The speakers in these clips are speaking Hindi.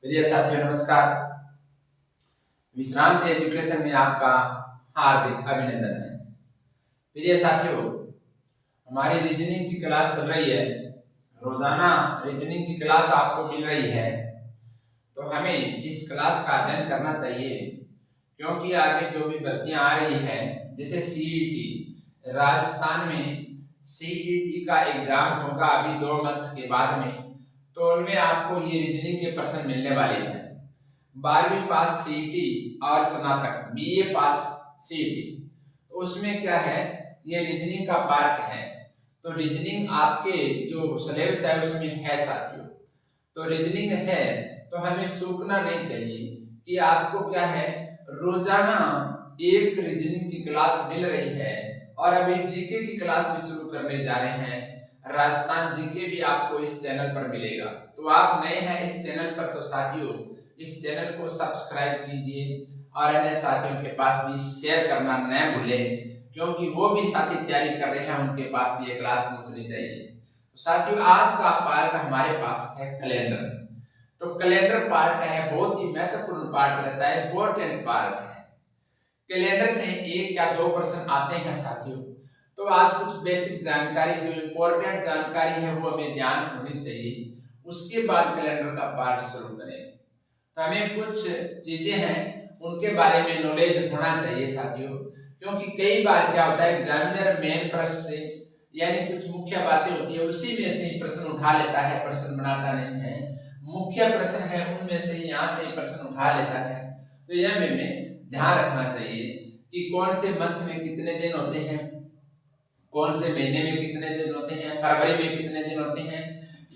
प्रिय साथियों नमस्कार। विश्रांत एजुकेशन में आपका हार्दिक अभिनंदन है। प्रिय साथियों, हमारी रीजनिंग की क्लास चल रही है। रोजाना रीजनिंग की क्लास आपको मिल रही है, तो हमें इस क्लास का अध्ययन करना चाहिए, क्योंकि आगे जो भी भर्तियां आ रही है, जैसे सीईटी, राजस्थान में सीईटी का एग्जाम होगा अभी 2 मंथ के बाद में, तो उनमें आपको ये रीजनिंग के प्रश्न मिलने वाले हैं। 12वीं पास सीईटी और स्नातक बीए पास सीईटी, तो उसमें क्या है, ये रीजनिंग का पार्ट है। तो रीजनिंग आपके जो सिलेबस है उसमें है साथियों। तो रीजनिंग है तो हमें चूकना नहीं चाहिए कि आपको क्या है, रोजाना एक रीजनिंग की क्लास मिल रही है। और अभी जीके की क्लास भी शुरू करने जा रहे हैं। राजस्थान जीके भी आपको इस चैनल पर मिलेगा। तो आप नए हैं इस चैनल पर, तो साथियों इस चैनल को सब्सक्राइब कीजिए और अन्य साथियों के पास भी शेयर करना न भूलें, क्योंकि वो भी साथी तैयारी कर रहे हैं, उनके पास भी ये क्लास पहुंचनी चाहिए। तो साथियों आज का पार्ट हमारे पास है कैलेंडर। तो कैलेंडर पार्ट है, बहुत ही महत्वपूर्ण पार्ट रहता है, इंपॉर्टेंट पार्ट है। कैलेंडर से 1 या 2 प्रश्न आते हैं साथियों। तो आज कुछ बेसिक जानकारी, जो इंपॉर्टेंट जानकारी है वो हमें ध्यान होनी चाहिए, उसके बाद कैलेंडर का पार्ट शुरू करेंगे। तो हमें कुछ चीजें हैं उनके बारे में नॉलेज होना चाहिए साथियों, क्योंकि कई बार क्या होता है, एग्जामिनर मेन प्रश्न से यानी कुछ मुख्य बातें होती है उसी में से ही प्रश्न उठा लेता है, प्रश्न बनाता नहीं है। मुख्य प्रश्न है उनमें से यहाँ से ही प्रश्न उठा लेता है। तो यह हमें ध्यान रखना चाहिए कि कौन से मंथ में कितने दिन होते हैं, कौन से महीने में कितने दिन होते हैं, फरवरी में कितने दिन होते हैं,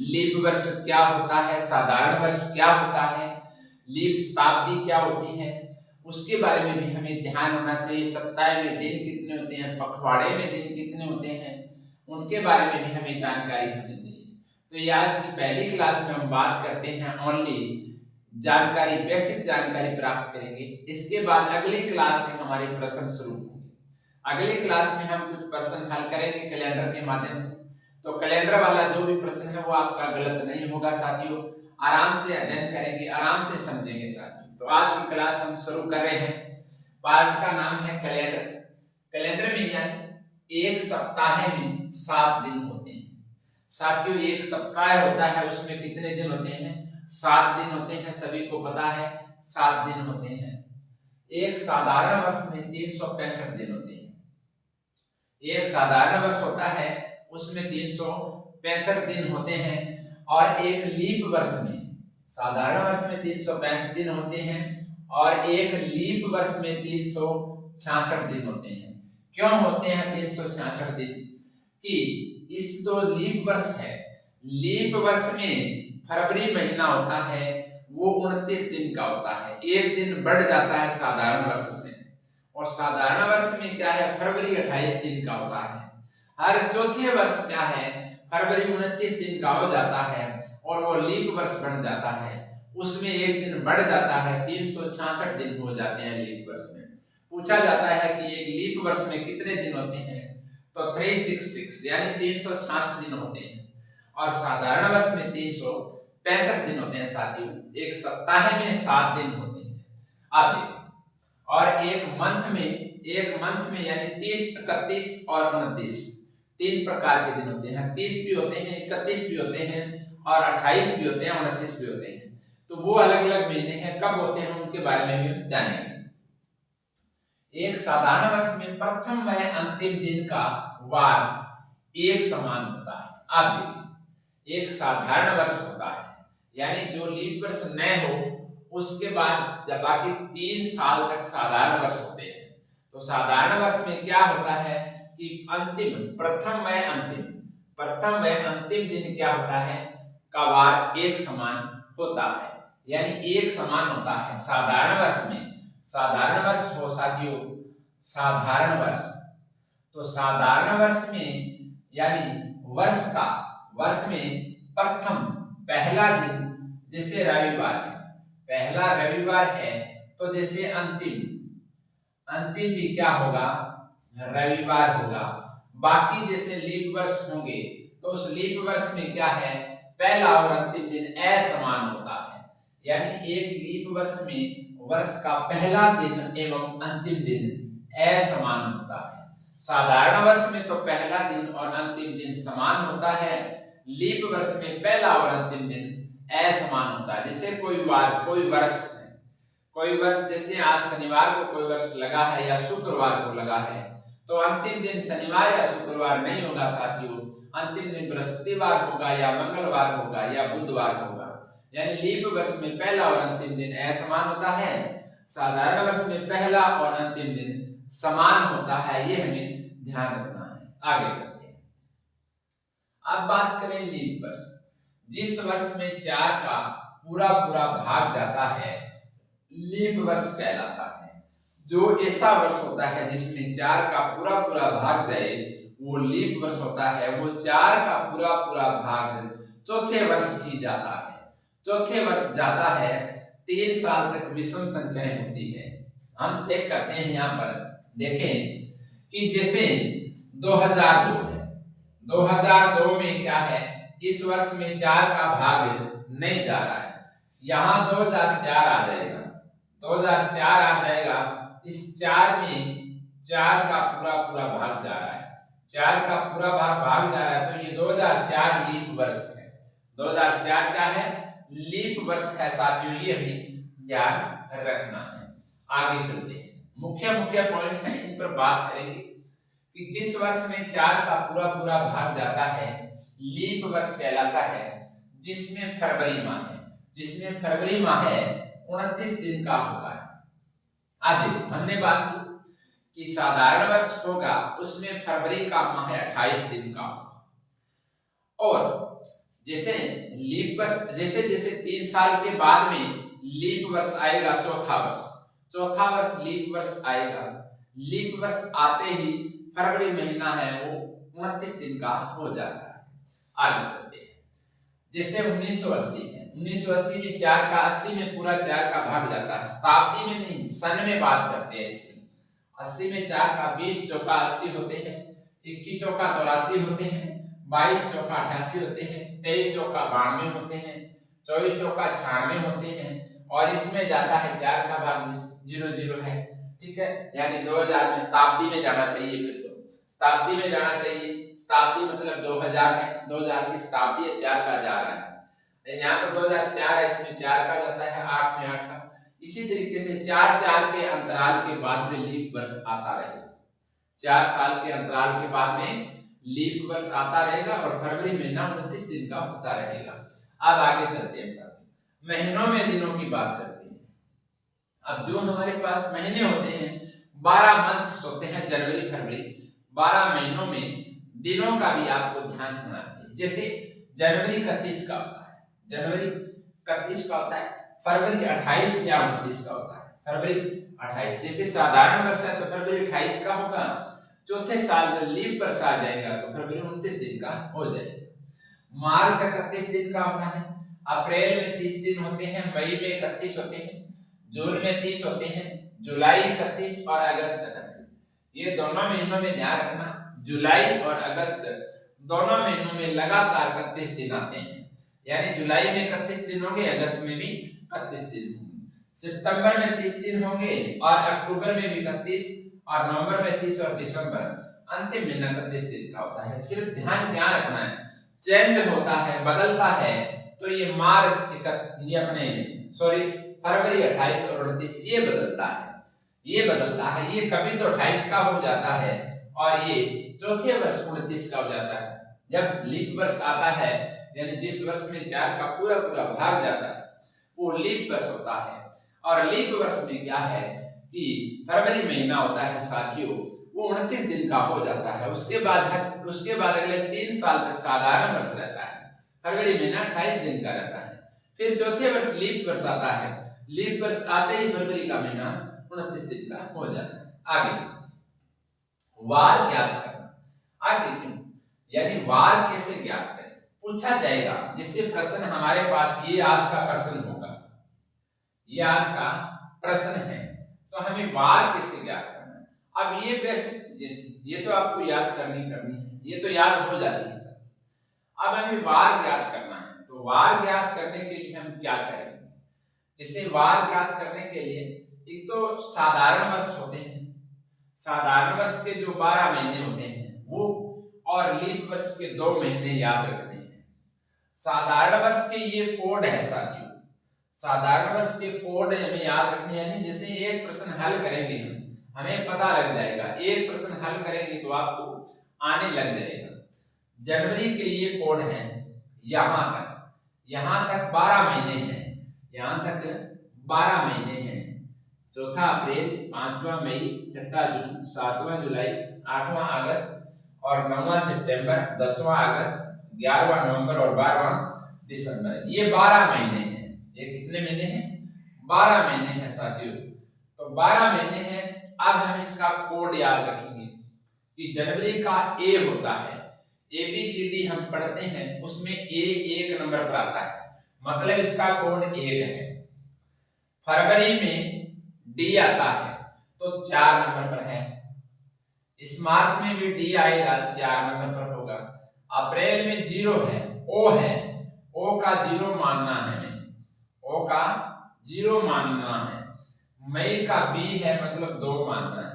लीप वर्ष क्या होता है, साधारण वर्ष क्या होता है, लीप शताब्दी क्या होती है, उसके बारे में भी हमें ध्यान होना चाहिए। सप्ताह में दिन कितने होते हैं, पखवाड़े में दिन कितने होते हैं, उनके बारे में भी हमें जानकारी होनी चाहिए। तो ये आज की पहली क्लास में हम बात करते हैं, ओनली जानकारी, बेसिक जानकारी प्राप्त करेंगे। इसके बाद अगली क्लास से हमारे प्रश्न शुरू होंगे। अगली क्लास में हम कुछ प्रश्न हल करेंगे कैलेंडर के माध्यम से। तो कैलेंडर वाला जो भी प्रश्न है वो आपका गलत नहीं होगा साथियों। आराम से अध्ययन करेंगे, आराम से समझेंगे साथियों। तो आज की क्लास हम शुरू कर रहे हैं। पार्ट का नाम है कैलेंडर। कैलेंडर में यानी एक सप्ताह में 7 दिन होते हैं साथियों। एक सप्ताह होता है, उसमें कितने दिन होते हैं, 7 दिन होते हैं, सभी को पता है 7 दिन होते हैं। एक साधारण वर्ष में 365 दिन होते हैं। एक साधारण वर्ष होता है उसमें 365 दिन होते हैं, और एक लीप वर्ष में, साधारण वर्ष में 365 दिन होते हैं और एक लीप वर्ष में 366 दिन होते हैं। क्यों होते हैं 366 दिन? कि इस जो लीप वर्ष है, लीप वर्ष में फरवरी महीना होता है वो 29 दिन का होता है, एक दिन बढ़ जाता है साधारण वर्ष से। और साधारण वर्ष में क्या है, फरवरी 28 दिन का होता है। हर चौथे वर्ष क्या है, फरवरी 29 दिन का हो जाता है और वो लीप वर्ष बन जाता है, उसमें एक दिन बढ़ जाता है, 366 दिन हो जाते हैं लीप वर्ष में। पूछा जाता है कि एक लीप वर्ष में कितने दिन होते हैं, तो 366 यानी 366 दिन होते हैं। और साधारण वर्ष में 365 दिन होते हैं साथियों। एक सप्ताह में 7 दिन होते हैं। आप देखिए, और एक मंथ में यानी 30, 31 और 29 3 प्रकार के दिन होते हैं। 30 भी होते हैं, 31 भी होते हैं और 28 भी होते हैं, 29 भी होते हैं। तो वो अलग अलग महीने हैं, कब होते हैं उनके बारे में भी जानेंगे। एक साधारण वर्ष में प्रथम व अंतिम दिन का वार एक समान होता है। आप देखिए, एक साधारण वर्ष होता है यानी जो लीप वर्ष न हो उसके बाद जब बाकी 3 साल तक साधारण वर्ष होते हैं। तो साधारण वर्ष में क्या होता है कि प्रथम व अंतिम दिन क्या होता है, का वार एक समान होता है, यानी एक समान होता है साधारण वर्ष में। साधारण वर्ष हो साथियों, साधारण वर्ष, तो साधारण वर्ष में यानी वर्ष में प्रथम पहला दिन जैसे रविवार है, पहला रविवार है, तो जैसे अंतिम भी क्या होगा, रविवार होगा। बाकी जैसे लीप वर्ष होंगे तो उस लीप वर्ष में क्या है, पहला और अंतिम दिन असमान होता है, यानी एक लीप वर्ष में वर्ष का पहला दिन एवं अंतिम दिन असमान होता है। साधारण वर्ष में तो पहला दिन और अंतिम दिन समान होता है, लीप वर्ष में पहला और अंतिम दिन असमान होता है। जैसे कोई वर्ष जैसे आज शनिवार को कोई वर्ष लगा है या शुक्रवार को लगा है, तो अंतिम दिन शनिवार या शुक्रवार नहीं होगा साथियों, अंतिम दिन बृहस्पतिवार होगा या मंगलवार होगा या बुधवार होगा। यानी लीप वर्ष में पहला और अंतिम दिन असमान होता है, साधारण वर्ष में पहला और अंतिम दिन समान होता है। ये हमें ध्यान रखना है। आगे चलते हैं। अब बात करें लीप वर्ष। जिस वर्ष में 4 का पूरा भाग जाता है लीप वर्ष कहलाता है। जो ऐसा वर्ष होता है जिसमें 4 का पूरा भाग जाए वो लीप वर्ष होता है। वो 4 का पूरा भाग चौथे वर्ष ही जाता है। चौथे वर्ष जाता है 3 साल तक विषम संख्याएं होती है। हम चेक करते हैं, यहाँ पर देखें कि जैसे 2002 है, 2002 में क्या है, इस वर्ष में 4 का भाग नहीं जा रहा है, यहाँ 2004 आ जाएगा, 2004 आ जाएगा। इस 4 में 4 का पूरा भाग जा रहा है, 4 का पूरा भाग जा रहा है, तो ये 2004 लीप वर्ष है। 2004 क्या है, लीप वर्ष है साथियों, ये हमें ध्यान रखना है। आगे चलते हैं। मुख्य पॉइंट है, इन पर बात करेंगे कि जिस वर्ष में 4 का पूरा भाग जाता है लीप वर्ष कहलाता है। जिसमें फरवरी माह है 29 दिन का होगा। अब देखो, हमने बात की कि साधारण वर्ष होगा उसमें फरवरी का माह 28 दिन का होगा, और जैसे लीप वर्ष जैसे 3 साल के बाद में लीप वर्ष आएगा, चौथा वर्ष लीप वर्ष आएगा। लीप वर्ष आते ही फरवरी महीना है वो 29 दिन का हो जाता है। आगे चलते हैं। जैसे 1980 है, 1980 में 4 का 80 में पूरा 4 का भाग जाता है, शताब्दी में नहीं सन में बात करते हैं। इसे 80 में 4 का 20 चौका 80 होते हैं, 21 चौका 84 होते हैं, 22 चौका 88 होते हैं, 23 चौका 92 होते हैं, 24 चौका 96 होते हैं, और इसमें जाता है 4 का भाग 00 है। ठीक है, यानी 2000 में शताब्दी में जाना चाहिए, फिर तो शताब्दी में जाना चाहिए। शताब्दी मतलब 2000 है, 2000 की शताब्दी है, 4 का जा रहा है। यहाँ पर 2004 है, इसमें 4 का जाता है, 8 में 8 का। इसी तरीके से 4 के अंतराल के बाद में लीप वर्ष आता रहेगा। 4 साल के अंतराल के बाद में लीप वर्ष आता रहेगा और फरवरी महीना 29 दिन का होता रहेगा। अब आगे चलते हैं साथियों, महीनों में दिनों की बात करते हैं। अब जो हमारे पास महीने होते हैं 12 मंथ्स होते हैं, जनवरी फरवरी, 12 महीनों में दिनों का भी आपको ध्यान होना चाहिए। जैसे जनवरी 31 का होता है, जनवरी 31 का होता है, फरवरी 28 या 29 का होता है, फरवरी 28। जैसे साधारण वर्ष है तो फरवरी 28 का होगा, चौथे साल जब लीप वर्ष आ जाएगा तो फरवरी 29 दिन का हो जाएगा। मार्च 31 दिन का होता है, अप्रैल में 30 दिन होते हैं, मई में 31 होते हैं, जून में 30 होते हैं, जुलाई 31 और अगस्त 31। ये दोनों महीनों में ध्यान रखना, जुलाई और अगस्त दोनों महीनों में लगातार 31 दिन आते हैं। यानी जुलाई में 31 दिन होंगे, अगस्त में भी 31 दिन होंगे, सितंबर में 30 दिन होंगे, और अक्टूबर में भी 31, और नवंबर में 30, और दिसंबर अंतिम महीना 31 दिन का होता है। सिर्फ ध्यान रखना है, चेंज होता है, बदलता है, तो ये फरवरी 28 और 29 ये बदलता है, ये कभी तो 28 का हो जाता है और ये चौथे वर्ष 29 का हो जाता है। जब लीप वर्ष आता है, यानी जिस वर्ष में 4 का पूरा भाग जाता है वो लीप वर्ष होता है। और लीप वर्ष में क्या है कि फरवरी महीना होता है साथियों, वो 29 दिन का हो जाता है। उसके बाद अगले 3 साल तक साधारण वर्ष रहता है, फरवरी महीना 28 दिन का रहता है। फिर चौथे वर्ष लीप वर्ष आता है, लीप वर्ष आते ही फरवरी का महीना 29 दिन का हो जाता है। आगे वार ज्ञात करना। आगे देखिए, यानी वार कैसे ज्ञात करें, पूछा जाएगा। जिससे प्रश्न हमारे पास ये आज का प्रश्न होगा, ये आज का प्रश्न है, तो हमें वार कैसे ज्ञात करना है। अब ये बेसिक चीजें थी, ये तो आपको याद करनी है, ये तो याद हो जाती है सब। अब हमें वार ज्ञात करना है, तो वार ज्ञात करने के लिए हम क्या करेंगे। जैसे वार ज्ञात करने के लिए एक तो साधारण वर्ष होते हैं, साधारण वर्ष के जो 12 महीने होते हैं वो, और लीप वर्ष के 2 महीने याद रखने हैं। साधारण वर्ष के ये कोड है साथियों, साधारण वर्ष के कोड हमें याद रखने, यानी जैसे एक प्रश्न हल करेंगे हमें पता लग जाएगा, एक प्रश्न हल करेंगे तो आपको आने लग जाएगा। जनवरी के ये कोड है यहाँ तक 12 महीने हैं, यहाँ तक 12 महीने हैं। चौथा अप्रैल, 5वां मई, 6वां जून, 7वां जुलाई, 8वां अगस्त और 9वां सितंबर, 10वां अगस्त, 11वां नवंबर और 12वां दिसंबर। ये 12 महीने हैं। ये कितने महीने हैं? 12 महीने हैं साथियों। तो 12 महीने हैं। अब हम इसका कोड याद रखेंगे कि जनवरी का ए होता है, ABCD हम पढ़ते हैं, उसमें ए 1 नंबर पर आता है, मतलब इसका कोड 1 है। फरवरी में डी आता है तो 4 नंबर पर है। इस मार्च में भी डी आएगा, 4 नंबर पर होगा। अप्रैल में 0 है, ओ है, ओ का 0 मानना है हमें, ओ का 0 मानना है। मई का बी है, मतलब 2 मानना है।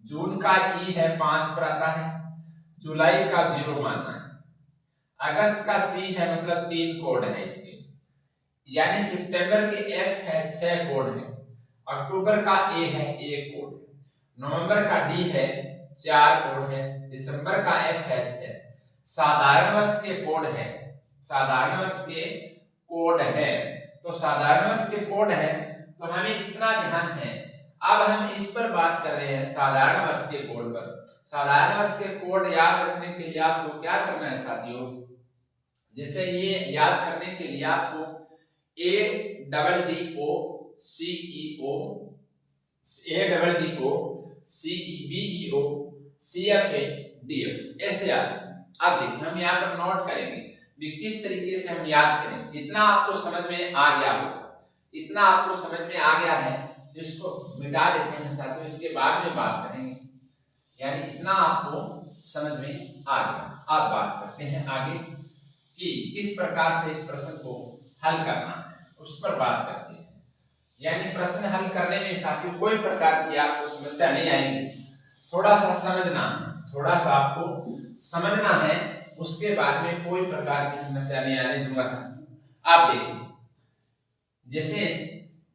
जून का ई है, 5 पर आता है। जुलाई का 0 मानना है। अगस्त का सी है, मतलब 3 कोड है इसके, यानी सितंबर के एफ है, 6 कोड है। अक्टूबर का ए है, 1 कोड है। नवंबर का डी है, 4 कोड है। दिसंबर का एफ है, 6। साधारण वर्ष के कोड है, साधारण वर्ष के कोड है। तो साधारण वर्ष के कोड है तो हमें इतना ध्यान है। अब हम इस पर बात कर रहे हैं साधारण वर्ष के कोड पर। साधारण वर्ष के कोड याद रखने के लिए आपको क्या करना है साथियों, जैसे ये याद करने के लिए आपको ADDO CEO, ADDO CEBEO CFA DF ऐसे आते हैं। अब देखिए हम यहाँ पर नोट करेंगे भी किस तरीके से हम याद करें। इतना आपको समझ में आ गया होगा, इतना आपको समझ में आ गया है, इसको मिटा देते हैं साथियों, इसके बाद में बात करेंगे। यानी इतना आपको समझ में आ गया। अब बात करते हैं आगे कि किस प्रकार से इस प्रश्न को हल करना है, उस पर बात करते हैं। यानी प्रश्न हल करने में साथियों कोई प्रकार की आपको समस्या नहीं आएगी, थोड़ा सा समझना है, थोड़ा सा आपको समझना है, उसके बाद में कोई प्रकार की समस्या नहीं आने दूंगा साथियों। आप देखिए जैसे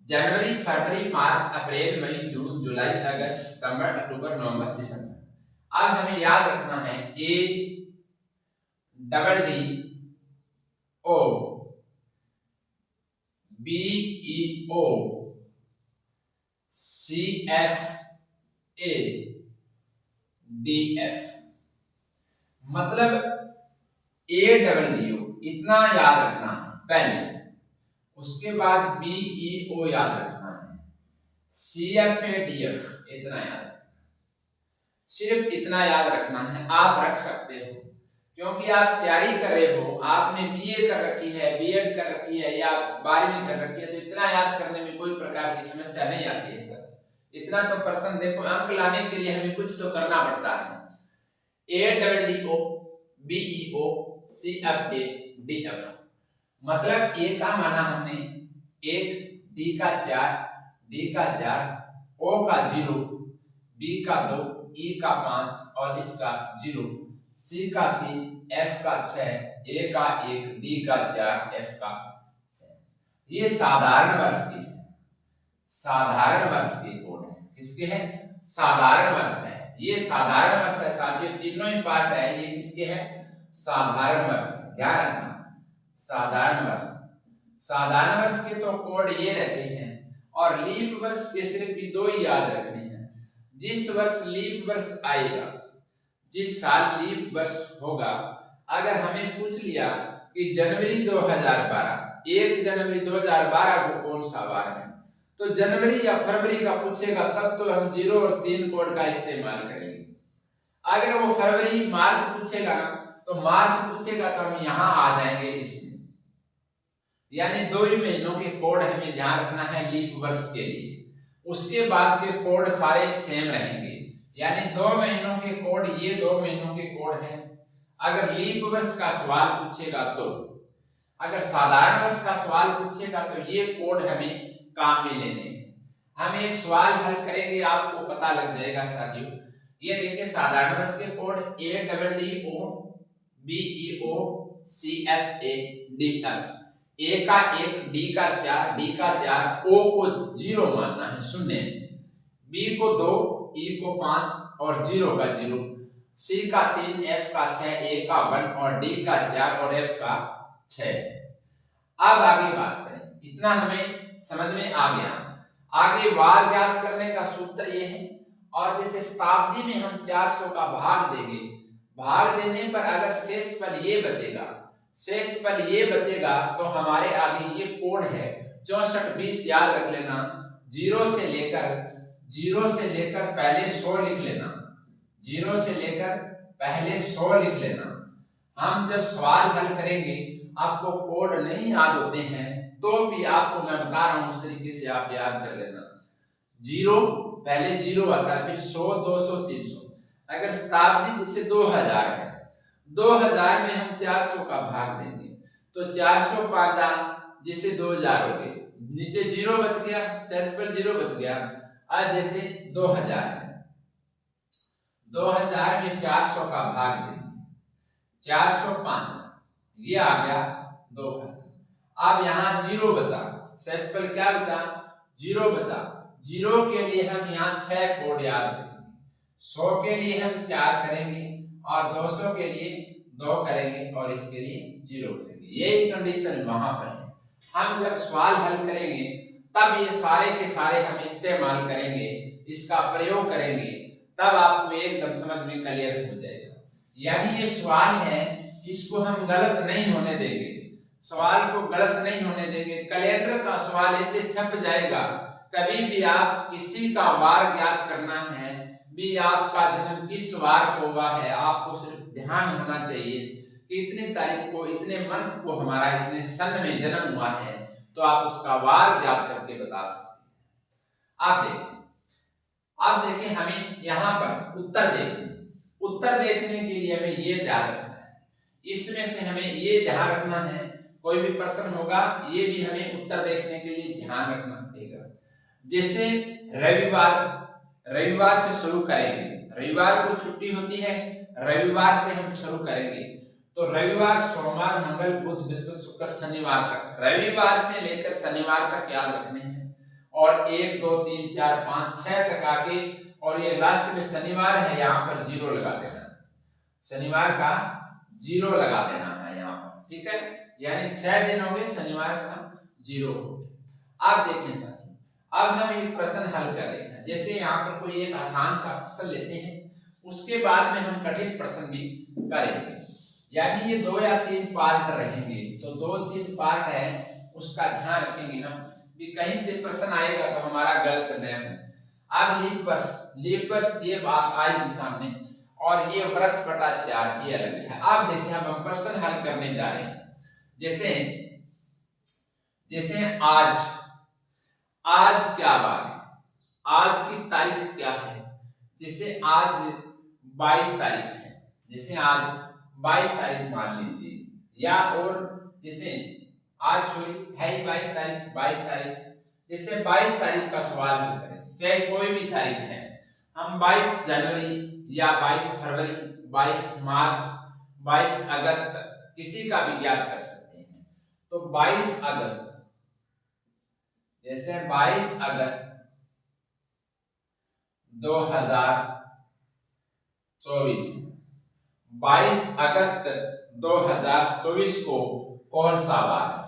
जनवरी, फरवरी, मार्च, अप्रैल, मई, जून, जुलाई, अगस्त, सितंबर, अक्टूबर, नवंबर, दिसंबर। अब हमें याद रखना है ADDO BEO CFA DF, मतलब ADDO इतना याद रखना है पहले, उसके बाद BEO याद रखना है, CFA DF इतना याद, सिर्फ इतना याद रखना है। आप रख सकते हो क्योंकि आप तैयारी कर रहे हो, आपने BA कर रखी है, B.Ed कर रखी है या 12वीं कर रखी है, तो इतना याद करने में कोई प्रकार की समस्या नहीं आती है सर। इतना तो प्रश्न देखो, अंक लाने के लिए हमें कुछ तो करना पड़ता है। ADDO BEO CFA DF, मतलब ए का माना हमने 1, D का 4, D का 4, O का 0, B का 2, E का 5 और इसका 0, C का 3, F का 6, A का 1, D का 4, F का 6। ये साधारण वर्ष के हैं, साधारण वर्ष के कोड है। किसके हैं? साधारण वर्ष है। ये साधारण वर्ष है साथियों, तीनों ही पार्ट है, ये किसके है? साधारण वर्ष। ध्यान रखना, साधारण वर्ष। साधारण वर्ष के तो कोड ये रहते हैं, और लीप वर्ष के सिर्फ 2 ही याद रखने हैं। जिस वर्ष लीप वर्ष आएगा, जिस साल लीप वर्ष होगा, अगर हमें पूछ लिया कि जनवरी 2012, 1 जनवरी 2012 को कौन सा वार है, तो जनवरी या फरवरी का पूछेगा तब तो हम 0 और 3 कोड का इस्तेमाल करेंगे। अगर वो फरवरी मार्च पूछेगा ना, तो मार्च पूछेगा तो हम यहाँ आ जाएंगे इसमें। यानी 2 ही महीनों के कोड हमें ध्यान रखना है लीप वर्ष के लिए, उसके बाद के कोड सारे सेम रहेंगे। यानी 2 महीनों के कोड, ये 2 महीनों के कोड हैं। अगर लीप वर्ष का सवाल पूछेगा तो, अगर साधारण वर्ष का सवाल पूछेगा तो ये कोड हमें काम में लेने हैं। हम एक सवाल हल करेंगे, आपको पता लग जाएगा साथियों। ये देखिए साधारण वर्ष के कोड ADDOBEOCFADF, ए का 1, डी का 4, डी का 4, ओ को 0 मानना है, शून्य, बी को 2, ई को 5 और 0 का 0, सी का 3, एफ का 6, ए का 1 और डी का 4 और एफ का 6। अब आगे बात करें, इतना हमें समझ में आ गया। आगे वार ज्ञात करने का सूत्र ये है, और जैसे शताब्दी में हम 400 का भाग देंगे, भाग देने पर अगर शेषफल ये बचेगा, शेषफल ये बचेगा तो हमारे आगे ये कोड है 6420, याद रख लेना। 0 से लेकर पहले 100 लिख लेना, 0 से लेकर पहले 100 लिख लेना। हम जब सवाल हल करेंगे आपको कोड नहीं याद होते हैं तो भी आपको मैं बता रहा हूं, उस तरीके से आप याद कर लेना। 0 पहले 0 आता है, फिर 100, 200, 300। अगर शताब्दी जैसे 2000 है, 2000 में हम 400 का भाग देंगे तो 400 5 जैसे 2000 हो गए, नीचे 0 बच गया, शेषफल 0 बच गया। आज जैसे 2000 है, 2000 में 400 का भाग देंगे, 405, ये आ गया 2000। अब यहाँ 0 बचा, शेषफल क्या बचा, 0 बचा। 0 के लिए हम यहाँ 6 कोड याद करेंगे, 100 के लिए हम 4 करेंगे और 200 के लिए 2 करेंगे और इसके लिए 0 करेंगे। यही कंडीशन वहां पर है। हम जब सवाल हल करेंगे तब ये सारे के सारे हम इस्तेमाल करेंगे, इसका प्रयोग करेंगे, तब आपको एकदम समझ में क्लियर हो जाएगा। यानी ये सवाल है, इसको हम गलत नहीं होने देंगे, सवाल को गलत नहीं होने देंगे। कैलेंडर का सवाल ऐसे छप जाएगा, कभी भी आप किसी का वार ज्ञात करना है भी, आपका जन्म किस वार को हुआ है, आपको सिर्फ ध्यान होना चाहिए कि इतनी तारीख को, इतने मंथ को हमारा इतने सन में जन्म हुआ है, तो आप उसका वार ज्ञात करके बता सकते हैं। आप देखें हमें यहाँ पर उत्तर देखने के लिए हमें ये ध्यान रखना है, इसमें से हमें ये ध्यान रखना है, कोई भी प्रश्न होगा ये भी हमें उत्तर देखने के लिए ध्यान रखना पड़ेगा। जैसे रविवार से शुरू करेंगे, रविवार को छुट्टी होती है, रविवार से हम शुरू करेंगे तो रविवार, सोमवार, मंगल, बुध, बृहस्पति, शुक्र, शनिवार तक, रविवार से लेकर शनिवार तक याद रखने हैं। और 1 2 3 4 5 6 तक आके, और ये लास्ट में शनिवार है, यहाँ पर 0 लगा देना, शनिवार का 0 लगा देना है यहाँ पर, ठीक है। यानी 6 दिन हो गए, शनिवार का 0 हो गया। आप देखें साथियों, अब हम एक प्रश्न हल कर रहे हैं। जैसे यहाँ पर कोई एक आसान सा प्रश्न लेते हैं, उसके बाद में हम कठिन प्रश्न भी करेंगे। यानी ये 2 या 3 पार्ट रहेंगे, तो 2-3 पार्ट है, उसका ध्यान रखेंगे हम कि कहीं से प्रश्न आएगा तो हमारा गलत न हो। अब लीप वर्ष ये बात आएगी सामने, और ये वर्ष बटा 4 ये अलग है। आप देखिए अब हम प्रश्न हल करने जा रहे हैं। जैसे आज क्या बात है, आज की तारीख क्या है। जैसे आज 22 तारीख है, जैसे आज 22 तारीख मान लीजिए, या और जैसे आज है 22 तारीख, जैसे 22 तारीख का सवाल हल करें, चाहे कोई भी तारीख है, हम 22 जनवरी या 22 फरवरी, 22 मार्च, 22 अगस्त किसी का भी ज्ञात कर सकते हैं। तो 22 अगस्त, जैसे 22 अगस्त 2024, 22 अगस्त 2024 को कौन सा वार है,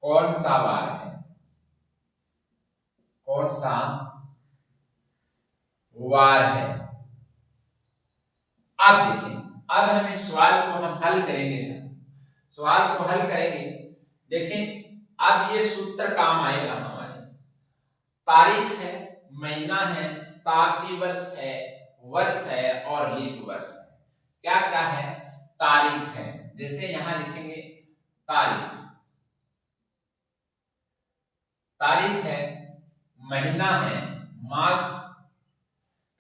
कौन सा वार है, कौन सा वार है। अब देखिए, अब हम इस सवाल को हम हल करेंगे सवाल को हल करेंगे। देखें अब ये सूत्र काम आएगा हमारे, तारीख है, महीना है, शताब्दी वर्ष है और लीप वर्ष है। क्या क्या है, तारीख है, जैसे यहां लिखेंगे तारीख है, महीना है, मास,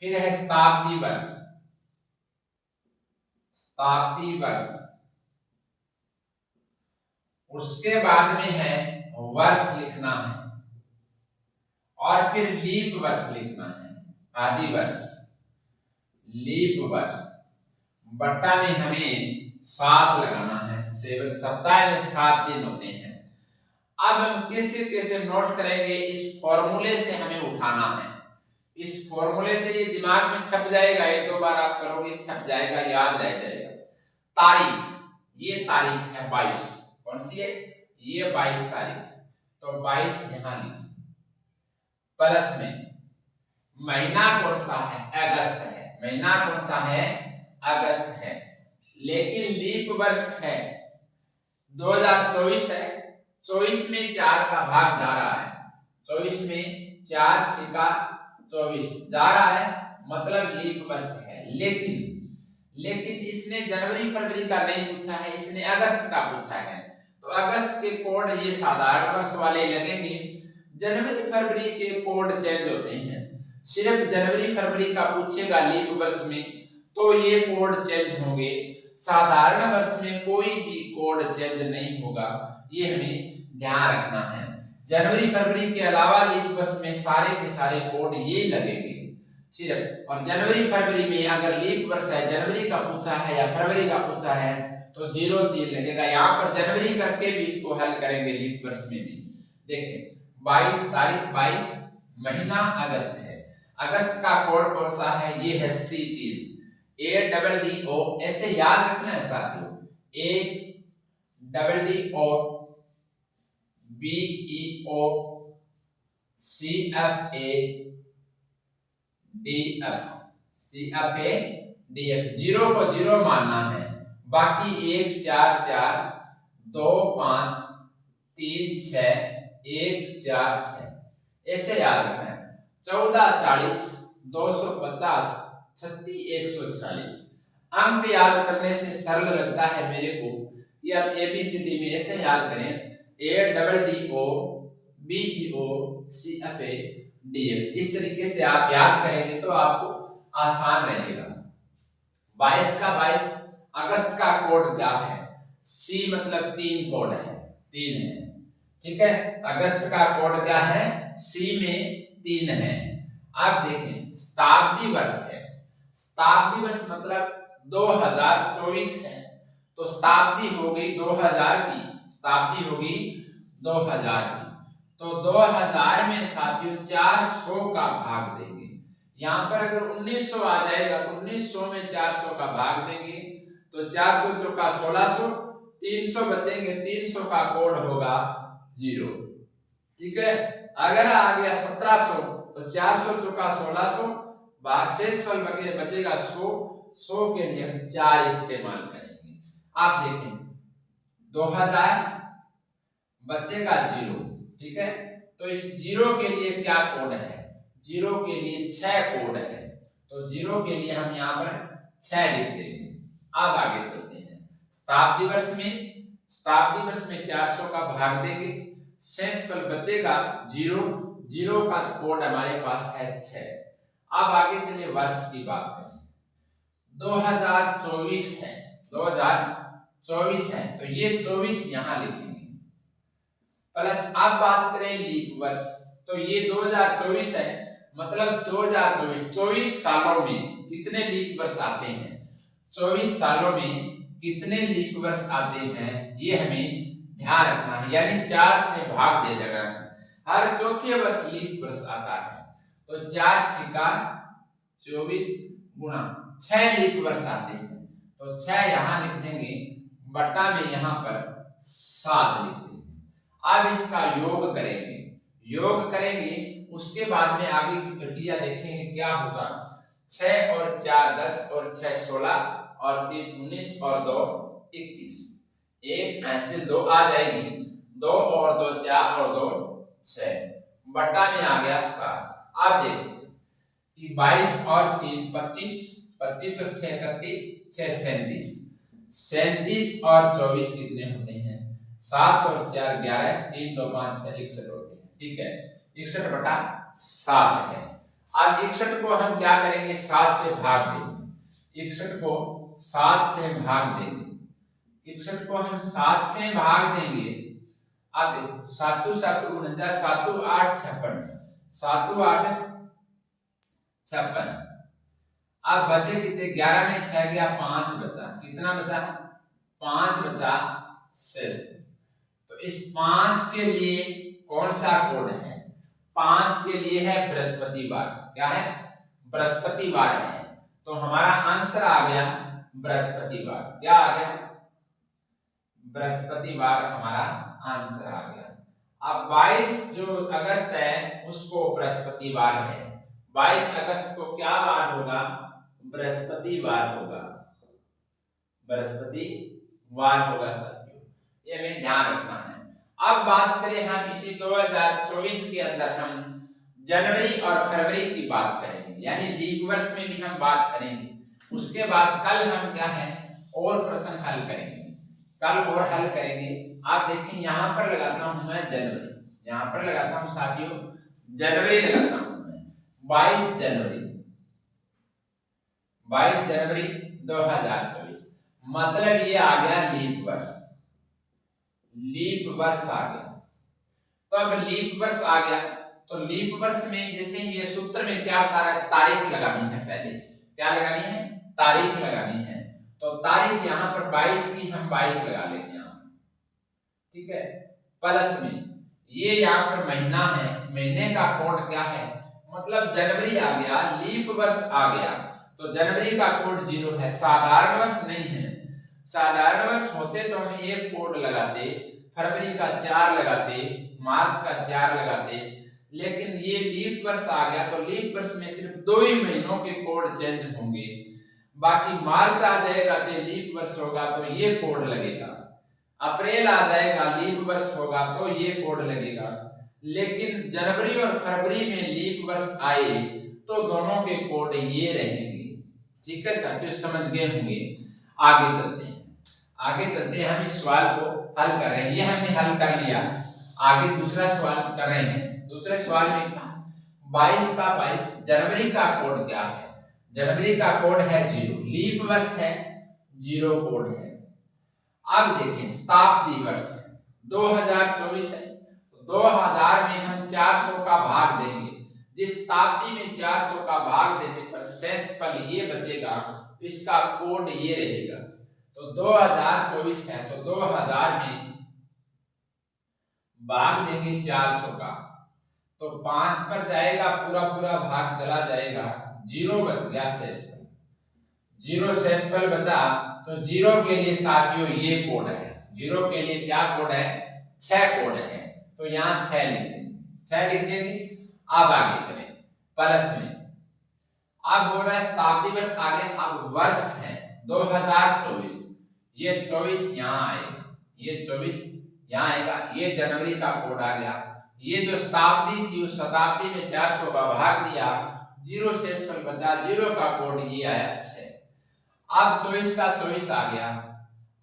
फिर है शताब्दी वर्ष, 19 उसके बाद में है वर्ष लिखना है और फिर लीप वर्ष लिखना है, आदि वर्ष, लीप वर्ष। बट्टा में हमें 7 लगाना है, 7, सप्ताह में 7 दिन होते हैं। अब हम कैसे कैसे नोट करेंगे, इस फॉर्मूले से हमें उठाना है। इस फॉर्मूले से ये दिमाग में छप जाएगा, 1-2 बार आप करोगे छप जाएगा, याद रह जाएगा। तारीख, ये तारीख है 22, कौन सी है, ये 22 तारीख, तो 22 यहां लिखिए। प्लस में महीना कौन सा है, अगस्त है, महीना कौन सा है, अगस्त है, लेकिन लीप वर्ष है 2024 है, 24 में 4 का भाग जा रहा है, 24 में 4 छिका 24 जा रहा है, मतलब लीप वर्ष है। लेकिन इसने जनवरी फरवरी का नहीं पूछा है, इसने अगस्त का पूछा है, तो अगस्त के कोड ये साधारण वर्ष वाले लगेंगे। जनवरी फरवरी के कोड चेंज होते हैं, सिर्फ जनवरी फरवरी का पूछेगा लीप वर्ष में तो ये कोड चेंज होंगे, साधारण वर्ष में कोई भी कोड चेंज नहीं होगा, ये हमें ध्यान रखना है। जनवरी फरवरी के अलावा लीप वर्ष में सारे के सारे कोड ये लगेंगे सिर्फ। और जनवरी फरवरी में अगर लीप वर्ष है, जनवरी का पूछा है या फरवरी का पूछा है तो 0-3 लगेगा। यहाँ पर जनवरी करके भी इसको हल करेंगे लीप वर्ष में भी। देखिए 22 तारीख, 22 महीना अगस्त है, अगस्त का कोड कौन सा है, ये है C3, ADDO, ऐसे याद रखना है साथियों, ADDO BEO CFA DF, CFA DF, 0 को 0 मानना है, बाकी 1 4 4 2 5 3 6 1 4 6 ऐसे याद रखना है। 14 40 250 36 146 अंक याद करने से सरल लगता है मेरे को कि आप ABCD में ऐसे याद करें, ADDO BEO CFA DF, इस तरीके से आप याद करेंगे तो आपको आसान रहेगा। 22 का 22 अगस्त का कोड क्या है, C मतलब 3 कोड है, 3 है, ठीक है। अगस्त का कोड क्या है, C में 3 है। आप देखें शताब्दी वर्ष है, शताब्दी वर्ष मतलब 2024 है, तो शताब्दी हो गई 2000 की, शताब्दी होगी 2000 की, तो 2000 में साथियों 400 का भाग देंगे। यहाँ पर अगर 1900 आ जाएगा तो 1900 में 400 का भाग देंगे, तो 400 चौका 1600, 300 बचेंगे, 300 का कोड होगा 0, ठीक है। अगर आ गया 1700 तो 400 चौका 1600, शेषफल बचेगा 100, 100 के लिए हम 4 इस्तेमाल करेंगे। आप देखें 2000 बचेगा 0, ठीक है, तो इस 0 के लिए क्या कोड है, 0 के लिए 6 कोड है, तो 0 के लिए हम यहाँ पर 6 लिख देंगे। अब आगे चलते हैं, शताब्दी वर्ष में 400 का भाग देंगे, शेषफल बचेगा 0, 0 का कोड हमारे पास है 6। अब आगे चलिए वर्ष की बात करें, 2024 है, 2024 है, तो ये 24 यहाँ लिखेंगे, प्लस अब बात करें लीप वर्ष, तो ये 2024 है, मतलब 2024, 24 सालों में कितने लीप वर्ष आते हैं, 24 सालों में कितने लीप वर्ष आते हैं, ये हमें ध्यान रखना है। यानी 4 से भाग दे देना है, हर चौथे वर्ष लीप वर्ष आता है, तो 4 छिका 24 गुणा 6 लीप वर्ष आते हैं, तो 6 यहाँ लिख देंगे, बट्टा में यहाँ पर 7 लिख देंगे। अब इसका योग करेंगे, उसके बाद में आगे की प्रक्रिया देखेंगे क्या होगा। 6 और 4 10 और 6 16 और 3 19 और 2 21, एक ऐसे 2 आ जाएगी, 2 और 2 4 और 2 6, बट्टा में आ गया 7। आप देखिए कि 22 और 3 25, 25 और 6 31, 6 37, 37 और 24 कितने होते हैं, 7 और 4 11, 3 2 5 6 61 होते हैं, ठीक है, 61 बटा 7 है। अब 61 को हम क्या करेंगे, 7 से भाग देंगे, 61 को 7 से भाग देंगे, 61 को हम 7 से भाग देंगे आप देखो 7 7 49, 7 8 56, 7 8 56। अब बचे कितने, 11 में 6 गया, 5 बचा, कितना बचा, 5 बचा शेष। तो इस 5 के लिए कौन सा कोड है, 5 के लिए है बृहस्पतिवार। क्या है, बृहस्पतिवार है। तो हमारा आंसर आ गया बृहस्पतिवार। क्या आ गया, बृहस्पतिवार हमारा आंसर आ गया। अब 22 जो अगस्त है उसको बृहस्पतिवार है। 22 अगस्त को क्या वार होगा, बृहस्पतिवार होगा, बृहस्पतिवार होगा साथियों, ये हमें ध्यान रखना है। अब बात करें हम इसी 2024 के अंदर हम जनवरी और फरवरी की बात करेंगे, यानी लीप वर्ष में भी हम बात करेंगे। उसके बाद कल हम क्या है और प्रश्न हल करेंगे, कल और हल करेंगे। आप देखें यहाँ पर लगाता हूं मैं जनवरी, यहाँ पर लगाता हूं साथियों जनवरी लगाता हूं मैं, 22 जनवरी 2024, मतलब ये आ गया लीप वर्ष, लीप वर्ष आ गया। तो अब लीप वर्ष आ गया तो लीप वर्ष में जैसे ये सूत्र में क्या तारीख लगानी है, पहले क्या लगानी है, तारीख लगानी है। तो तारीख यहाँ पर 22 की हम 22 लगा लेंगे यहाँ, ठीक है। प्लस में ये यहाँ पर महीना है, महीने का कोड क्या है, मतलब जनवरी आ गया, लीप वर्ष आ गया तो जनवरी का कोड 0 है। साधारण वर्ष नहीं है, साधारण वर्ष होते तो हम एक कोड लगाते, फरवरी का 4 लगाते, मार्च का 4 लगाते, लेकिन ये लीप वर्ष आ गया तो लीप वर्ष में सिर्फ 2 ही महीनों के कोड चेंज होंगे। बाकी मार्च आ जाएगा चाहे लीप वर्ष होगा तो ये कोड लगेगा, अप्रैल आ जाएगा लीप वर्ष होगा तो ये कोड लगेगा, लेकिन जनवरी और फरवरी में लीप वर्ष आए तो दोनों के कोड ये रहेंगे। ठीक है साथियों, समझ गए होंगे। आगे चलते हैं, आगे चलते हैं, हम इस सवाल को हल कर रहे हैं, ये हमने हल कर लिया। आगे दूसरा सवाल कर रहे हैं। दूसरे सवाल में 22 का 22 जनवरी का कोड क्या है, जनवरी का कोड है 0, लीप वर्ष है 0 कोड है। अब देखें शताब्दी वर्ष 2024 है, 2000 में हम 400 का भाग देंगे, जिस शताब्दी में 400 का भाग देने पर शेषफल ये बचेगा, इसका कोड ये रहेगा। तो 2024 है तो 2000 में भाग देंगे 400 का तो 5 पर जाएगा, पूरा पूरा भाग चला जाएगा, 0 बच गया शेषफल, 0 शेषफल बचा। तो 0 के लिए साथियों ये कोड है, 0 के लिए क्या कोड है, 6 कोड है, तो यहाँ 6 लिख देंगे, 6 लिख देंगे। अब आगे चले प्लस में, अब बोल रहा है शताब्दी वर्ष आगे, अब वर्ष है 2024, ये 24 यहाँ आएगा, ये 24 यहाँ आएगा, ये जनवरी का कोड आ गया। ये जो शताब्दी थी उस शताब्दी में 400 का भाग दिया, 0 शेषफल बचा, 0 का कोड ये आया 6। अब 24 का 24 आ गया।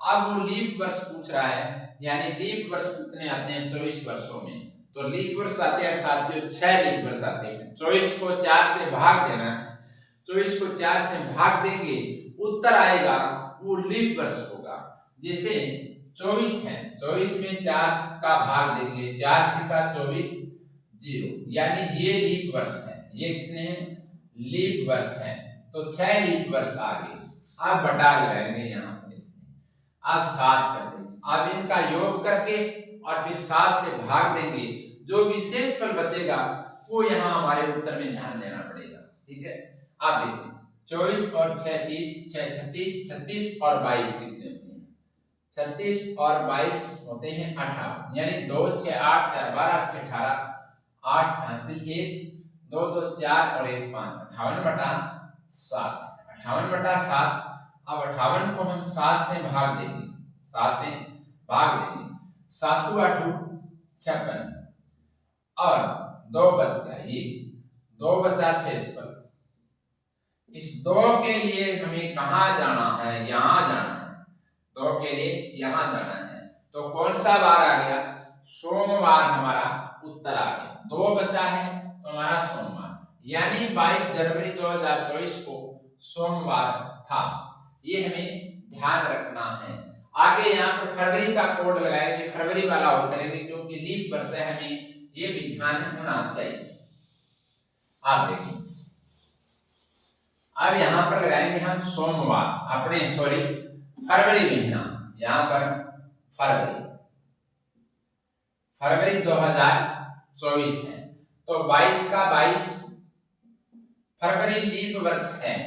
अब वो लीप वर्ष पूछ रहा है, यानी लीप वर्ष कितने आते हैं 24 वर्षों में, तो लीप वर्ष आते हैं साथियों 6 लीप वर्ष आते हैं। 24 को 4 से भाग देना है, 24 को 4 से भाग देंगे, उत्तर आएगा वो लीप वर्ष होगा। जैसे 24 है, 24 में 4 का भाग देंगे, 4 छिका 24, 0, यानी ये लीप वर्ष है, ये कितने हैं लीप वर्ष है, तो 6 लीप वर्ष आ गए। अब बटा लगाएंगे यहाँ पर, अब 7 कर देंगे, अब इनका योग करके और फिर 7 से भाग देंगे, जो विशेष फल बचेगा वो यहाँ हमारे उत्तर में ध्यान देना पड़ेगा। ठीक है, आप देखिए 24 और 6 30, 6 36, 36 और 22 कितने होते हैं, 36 और 22 होते हैं 18, यानी 2 6 8 4 12 6 18, 8 हासिल 1 2 2 4 और 1 5, 58 बटा 7, 58 बटा 7। अब 58 को हम 7 से भाग देंगे, 7 से भाग देंगे, 7 8 56 और 2 बच गया, ये 2 बचा शेषफल। इस 2 के लिए हमें कहाँ जाना है, यहाँ जाना है, 2 के लिए यहाँ जाना है। तो कौन सा बार आ गया, सोमवार हमारा उत्तर आ गया। 2 बचा है तो हमारा सोमवार, यानी 22 जनवरी 2024 को सोमवार था, ये हमें ध्यान रखना है। आगे यहाँ पर फरवरी का कोड लगाएंगे, फरवरी वाला और करेंगे क्योंकि लीप वर्ष है, हमें ये भी ध्यान होना चाहिए। आप देखिए अब यहाँ पर लगाएंगे हम सोमवार, अपने फरवरी महीना, यहाँ पर फरवरी 2024 है, तो 22 का 22 फरवरी लीप वर्ष है,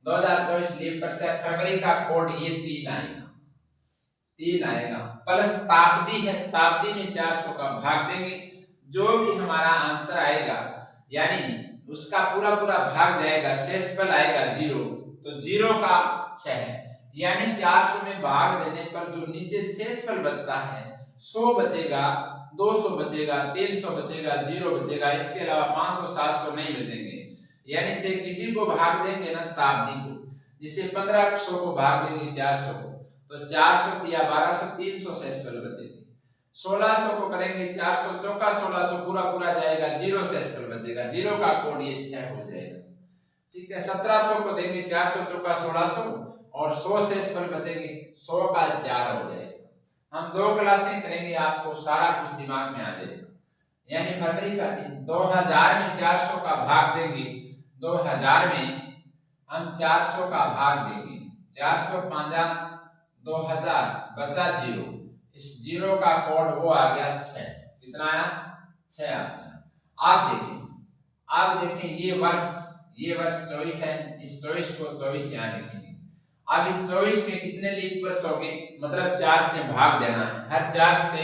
2024 लीप वर्ष है। फरवरी का कोड ये 3 आएगा प्लस शताब्दी है, शताब्दी में 400 का भाग देंगे, जो भी हमारा आंसर आएगा यानी उसका पूरा भाग जाएगा, शेषफल आएगा 0, तो 0 का 6 है, यानी 400 में भाग देने पर जो नीचे शेषफल बचता है 100 बचेगा, 200 बचेगा, 300 बचेगा, 0 बचेगा, इसके अलावा 500 700 नहीं बचेंगे। यानी चाहे किसी को भाग देंगे ना शताब्दी को, जिसे 1500 को भाग देंगे 400 को, तो 400 या 1200 300 शेषफल बचेंगे। 1600 को करेंगे 400 चौका 1600 पूरा जाएगा, 0 शेषफल बचेगा, 0 का कोड ये 6 हो जाएगा। ठीक है, 1700 को देंगे 400 चौका 1600 और 100 शेषफल बचेंगे, 100 का 4 हो जाएगा। हम 2 क्लासें करेंगे, आपको सारा कुछ दिमाग में आ जाएगा। यानी फरवरी का 2000 में 400 का भाग देंगे, 2000 में हम 400 का भाग देंगे, 400 5 2000 बचा 0, इस 0 का कोड वो आ गया 6, कितना आया 6 आ गया। आप देखें ये वर्ष 24 है, इस 24 को 24 यहाँ लिखेंगे। अब इस 24 में कितने लीप वर्ष हो गए, मतलब 4 से भाग देना है, हर 4 से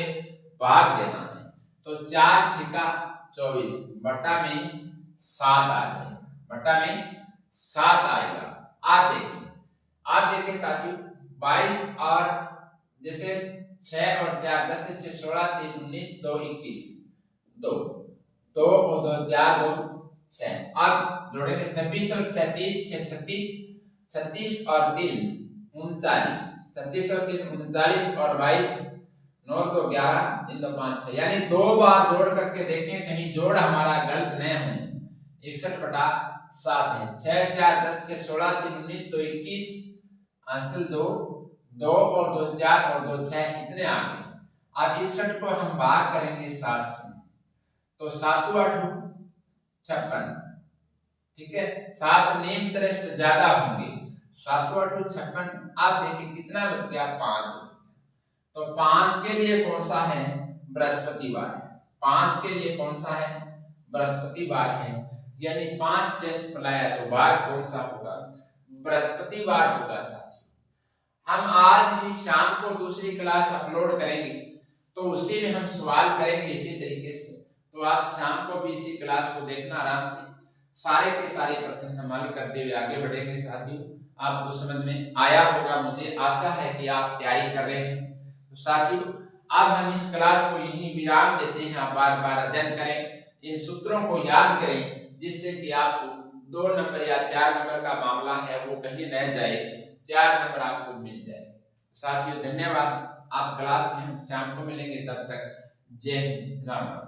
भाग देना है, तो 4 छिका 24 बटा में 7 आ जाएगा, बटा में 7 आएगा। आप देखिए साथियों 22 और जैसे 6 और 4 10 से 6 16 3 19 2 21 2 2 और 2 4 2 6, अब जोड़ेंगे 26 और 36 6 36 और 3 39, 36 और 3 39 और 22 9 2 11 3 2 5 6, यानी 2 बार जोड़ करके देखें कहीं जोड़ हमारा गलत न हो। 61 बटा 7 है, 6 4 10 6 16 3 19 2 21 हासिल 2 2 और 2 4 और 2 6 इतने आ गए। अब 61 को हम भाग करेंगे 7 से, तो 7 8 56, ठीक है, 7 नियम तरह ज्यादा होंगे, 7 8 56। आप देखिए कितना बच गया 5 बच गया, तो 5 के लिए कौन सा है बृहस्पतिवार है, 5 के लिए कौन सा है बृहस्पतिवार है, यानी 5 शेष फलाया तो वार कौन सा होगा बृहस्पतिवार होगा। हम आज ही शाम को दूसरी क्लास अपलोड करेंगे, तो उसी में हम सवाल करेंगे इसी तरीके से, तो आप शाम को भी इसी क्लास को देखना, आराम से सारे के सारे प्रश्न हम हल करते हुए आगे बढ़ेंगे। साथियों आपको समझ में आया होगा, मुझे आशा है कि आप तैयारी कर रहे हैं। तो साथियों अब हम इस क्लास को यहीं विराम देते हैं, आप बार बार अध्ययन करें, इन सूत्रों को याद करें, जिससे कि आपको 2 नंबर या 4 नंबर का मामला है वो कहीं न जाए, 4 नंबर आपको मिल जाए। साथियों धन्यवाद, आप क्लास में हम शाम को मिलेंगे, तब तक जय हिंद, राम राम।